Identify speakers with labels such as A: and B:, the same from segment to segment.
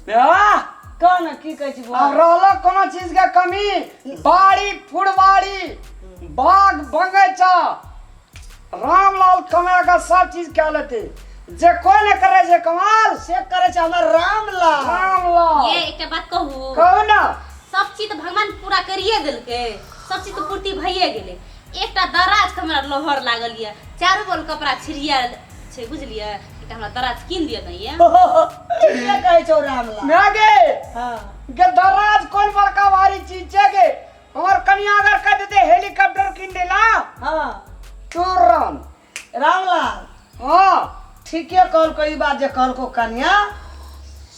A: कौन की कहै छी
B: अब रहलो कोनो चीज के कमी बाड़ी फुड़बाड़ी बाग बगीचा रामलाल कमाए का सब चीज क्या लेते जे कोई ने करे जे कमाल
A: से करे छै हमर रामलाल
C: ये एक बात कहू
B: कहू ना
C: सब चीज तो भगवान पूरा करिए देलके सब चीज तो पूर्ति भइए गेले एकटा दराज के हमरा लोहर लागल ये चारों बल कपड़ा छिड़िया छै बुझलिए एकटा हमरा दराज कीन दिय दैया
A: के कहै छौ रामलाल
B: नागे
A: हां
B: के दराज कोन बड़का भारी चीज छै के हमर कन्या अगर कह देते हेलीकॉप्टर कीन देला
A: हां
B: तुरंत
A: रामलाल
B: हां
A: ठीके कहल को ई बात जे कहल को कन्या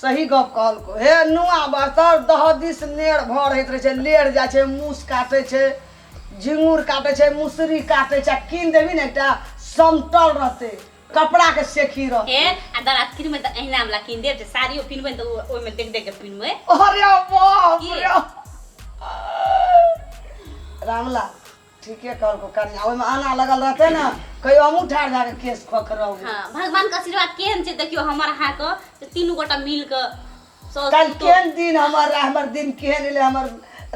A: सही गप कहल को हे नुआ बस्तर 10 दिस नेड़ भर होइत रहे छै लेड़ जाय छै मूस काटे छै झिंगुर काटे छै मुसरी काटे छै कीन देबी ने एकटा समतल रहते कपड़ा के सेखी रह
C: ए आ दराज किनमे त एहना हमरा कीन देब जे साड़ियो पिनबै त ओइ में देख देख के पिनबै
B: अरे बाप रे
A: रामलाल ठीके कहल को कन्या ओइ में आना लगल रहते ना कहियो हम उठार जा के केस खोखरौ
C: हां भगवान के आशीर्वाद केहन छै देखियो हमर अहाँ के तीनू गोटा मिल के
A: कल केहन दिन हमर दिन केहन एले हमर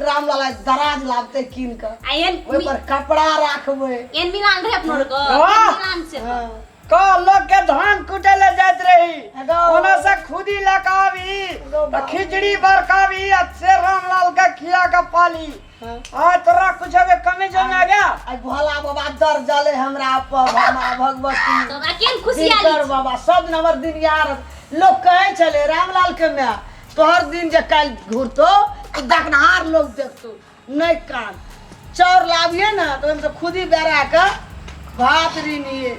A: रामलाल दराज लागते कीन के
C: आयन
A: ओइ पर कपड़ा राखबै
C: एन मिलान रहे अपनोर को
B: हाँ।
C: मिलान से
B: का लोग के धान कुटे ले जात रही
A: हेलो।
B: ओना से खुदी लकावी त खिचड़ी बरकावी अच्छे रामलाल का खिया का पाली आ तोरा कुछ के कमी जो आ गया
A: आई भोला बाबा दर जले हमरा पर भगवती
C: तो केन खुशी आली
A: दिनकर बाबा सब नंबर दिन यार लोग कहे चले रामलाल के मैं तोहर दिन जे काल घुरतो तो देखनहार लोग देखतो नहीं कान चौर लाविए ना तो हम तो खुद ही बेरा के भात रीनिए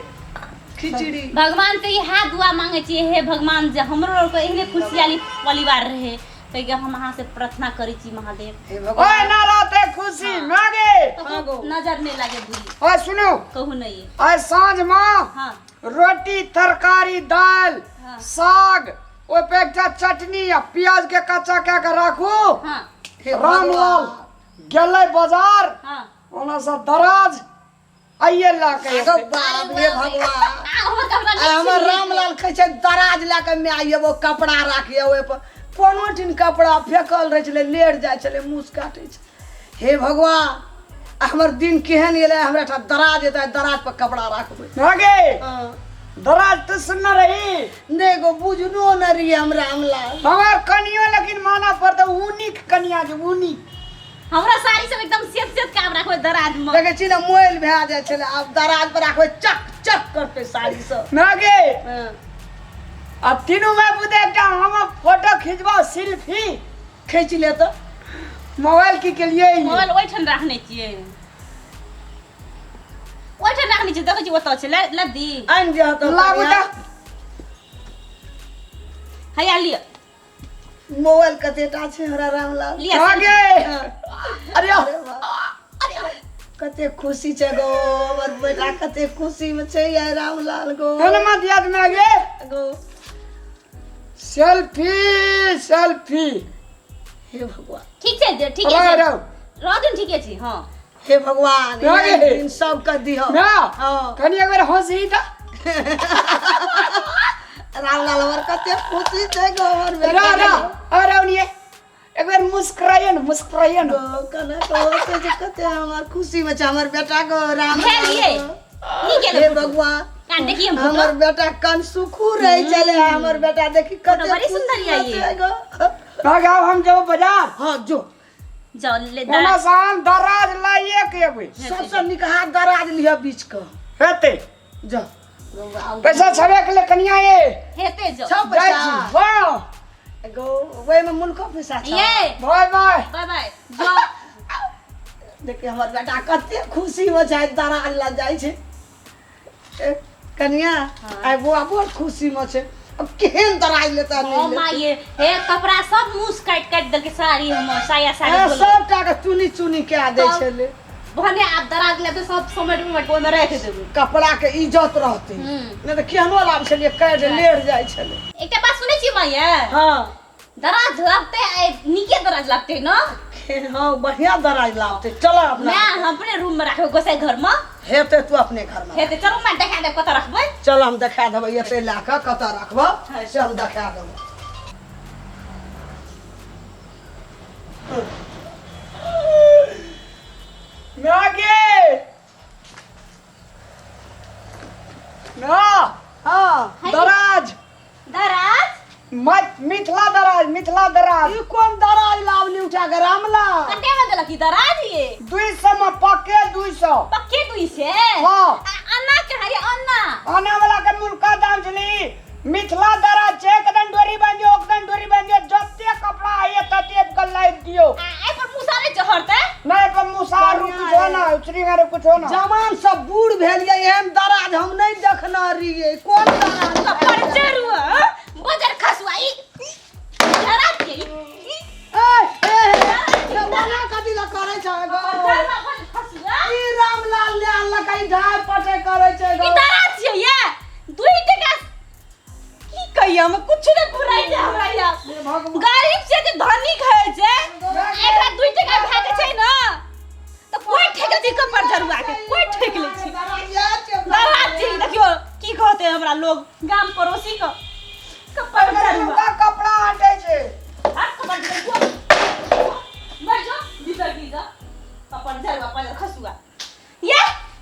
A: खिचड़ी
C: भगवान से यह दुआ मांगे छी हे भगवान जे हमरो को एहने खुशहाली परिवार रहे तो के हम अहाँ से प्रार्थना करै छी महादेव
A: हे
B: ओए
A: भगवान
B: ना रहते खुशी मांगे
C: तो नजर नहीं लागे भूली
B: ओए सुनो
C: कहू नहीं
B: ओए सांझ मां
C: हां
B: रोटी तरकारी दाल
C: हाँ।
B: साग ओए पे एकटा चटनी आ प्याज के कच्चा क्या के राखू
C: हां
A: हे
B: रामलाल गेले बाजार
C: हां
B: ओना से दराज आइए ला के
A: तो बाप रे भगवान
C: हमर कपड़ा
A: आ हमर रामलाल कहे छै दराज ला के मैं आइए वो कपड़ा राखिए ओए पर कोनो दिन कपड़ा फेकल रहे छले लेड़ जाय छले मुस काटे छै हे भगवान आ हमर दिन केहन एले हमरा ता दराज एता दराज पर कपड़ा राखबै
B: आगे
A: हां
B: दराज तो सुनना रही
A: देखो बुझनो न रही हम रामलाल
B: हमार कनियो लेकिन माना पर तो ऊनिक कनिया जो ऊनिक
C: हमरा साड़ी सब एकदम सेट सेट काम रखो दराज में
A: देखे छी ना मोबाइल भे जाय छले अब दराज पर राखबै चक चक करते साड़ी सब
B: नागे
A: हां
B: अब तीनों में बुदे का हम फोटो खिंचवा सेल्फी
A: खींच ले तो
B: मोबाइल के लिए ही
C: मोबाइल ओइठन रखने छियै ओइठन रखने छियै देखै छी ओतऽ छै लद्दी
A: आन जे तो
B: लागू ता
C: हैया लिअ
A: मोबाइल कतेटा छै हमरा रामलाल
C: लिअ
B: आगे
A: अरे अरे कते खुशी छै गो हमर बेटा कते खुशी में छै यार रामलाल गो
B: हनुमान याद में आगे
A: गो
B: सेल्फी सेल्फी
A: हे भगवान
C: ठीक छै ठीक
B: रहो
C: छै
B: रहो
C: रहन ठीके छै हां
A: हे भगवान
B: आगे।
A: ये दिन सब कर दियो
B: ना
A: हां
B: कनी एक बार हंसी था
A: रामलाल हमर कते खुशी छै गो हमर
B: रा
A: बेटा
B: रा अरे उनिए एक बार मुस्कुराइए मुस्कुराइए
A: गो कने तो से कते हमर खुशी में छै हमर बेटा गो रामलाल
C: लिए
A: गो।
C: नी गेले
A: हे भगवान
C: कान देखिए हम
A: हमर
C: फोटो
A: बेटा कन सुखू रही चले हमर बेटा देखी कते
C: बड़ी सुंदर है ये।
A: खुशी है गो।
B: आ जाओ हम जाओ बाजार
A: हाँ जो
C: जाओ ले
B: ओना शाम दराज लाइए के अबे
A: सबसे निकहा दराज लिया बीच का
B: हेते
A: जा
B: पैसा छबे के ले कनिया ये
C: हेते जाओ
A: सब
B: जाय
A: पैसा
B: छी वाह
A: गो वे में मुल्को पैसा छ
C: ये
B: बाय बाय
C: बाय बाय जाओ
A: देखिए हमर बेटा कते खुशी में छै दराज ला जाय छै ए, कन्या आई बुआ बहुत खुशी में छै अब केहन दराज लेता
C: ओ
A: नहीं
C: माँ ये हे कपड़ा सब मुस काट काट दल के साड़ी हम साया साड़ी
A: ले
C: बोलो
A: सब टा के चुनी चुनी के आ दे
C: तब-
A: छले
C: भने आप दराज ले तो सब समेट में बोल रहे थे
A: कपड़ा के इज्जत रहते नहीं तो केहनो लाभ छलिए काट लेड़ जाय छले
C: एकटा बात सुनै छी माँ ये
A: हाँ
C: दराज लगते नीके दराज लगते न
A: हाँ बढ़िया दराज लाभते चलो अपना
C: मैं अपने रूम में रखो गोसाई घर में
A: हेते तू अपने घर में
C: हेते चलो मैं देखा दे कत रखबै
A: चल हम देखा देबै एते ला के कत रखबो से हम देखा देबै
B: नागे ना
A: हाँ
B: दराज
C: दराज
B: मिथिला दराज
A: ई कौन दराज लावली उठा के रामला
C: कटे में देलक ई दराज ये
B: 200 में पक्के 200
C: पक्के तू से
B: हाँ
C: अन्ना के है अन्ना
B: आने वाला के मुल्का दाम चली मिथिला दराज छे कदन डोरी बांधियो ओकदन डोरी बांधियो जत्ते कपड़ा आए तते कल लाइट दियो
C: ए पर मुसारे चहरते
B: नहीं पर मुसार कुछ हो ना उचरी गारे कुछ हो ना
A: जवान सब बूढ़ भेलिए एहन दराज हम नहीं देखना रहिए कौन दराज
C: कपड़ चरुआ बजर खसवाई दराज के
A: ए वाला कथी ला करे छ गो
C: दराज बजर खसुआ
A: ई रामलाल ले अल्लाह कहीं ढाई पटे करे छै
C: ई
A: गो
C: दराज छियै ये 2 टका की कहिया हम कुछ न फुराई दे हमरा या गरीब से जे धनिक है छै एकरा 2 टका भागे छै ना तो कोई ठेक दी कपड़ झरुआ के कोई ठेक ले छी दराज छी देखियो की कहते हमरा लोग गाम पड़ोसी को कपड़ झरुआ
B: का कपड़ा आटे छे
C: हाथ कपड़ झरुआ मर जो भीतर की जा कपड़ झरुआ पर खसुआ ये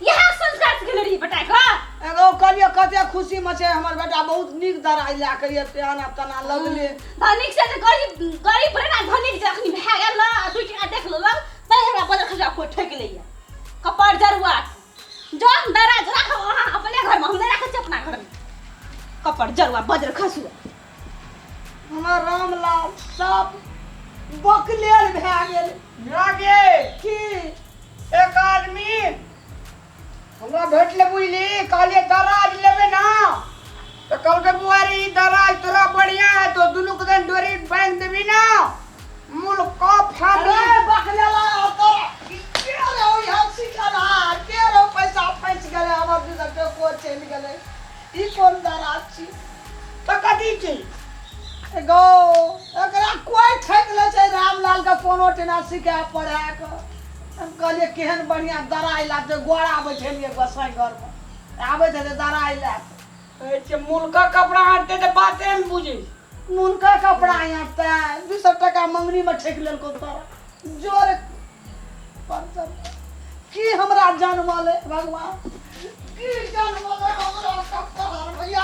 C: यहाँ संस्कार से गेल रही बेटा का
A: एगो कलियो कते खुशी में छै हमर बेटा बहुत नीक दराज ला के एते आना तना लगले
C: धनिक से जे गरीब रहे ना धनिक से अखनी भए गेल ना 2 टका देख लेलक तै हमरा बजर खजा को ठेक लैया कपड़ जरुआ जो दराज राख वहां अपने घर में हम नहीं रखे अपना घर में कपड़ जरुआ बजर खसुआ
A: हमर रामलाल सब बकलेल भए गेल
B: नागे
A: की
B: एक आदमी हमरा भेटले बुझली कहलिए दराज लेबे ना तो कल के बुआरी दराज तोरा बढ़िया है तो दुनु के दिन डोरी बांध देबी ना मूल का फाड़
A: अरे बकलेला तो के रे ओ हम सिखला के रे पैसा पैंच गेले हमर दूध के को चल गेले ई कोन दराज छी
B: तो कथी छी
A: एगो एकरा कोई ठेक ले छै रामलाल के कोनो टेना सिखा पढ़ा के हम कहलिए केहन बढ़िया दराज लाते गोड़ा बैठेलिए गोसाई घर में आबे थे दराज लाते
B: ऐसे मूल का कपड़ा आटे तो बातें हम बुझी
A: मुनका कपड़ा यहाँ पे 200 टका मंगनी में ठेक लेल को तोरा जोर पर की हमरा जन्म ले भगवान की जन्म ले हमरा कपड़ा भैया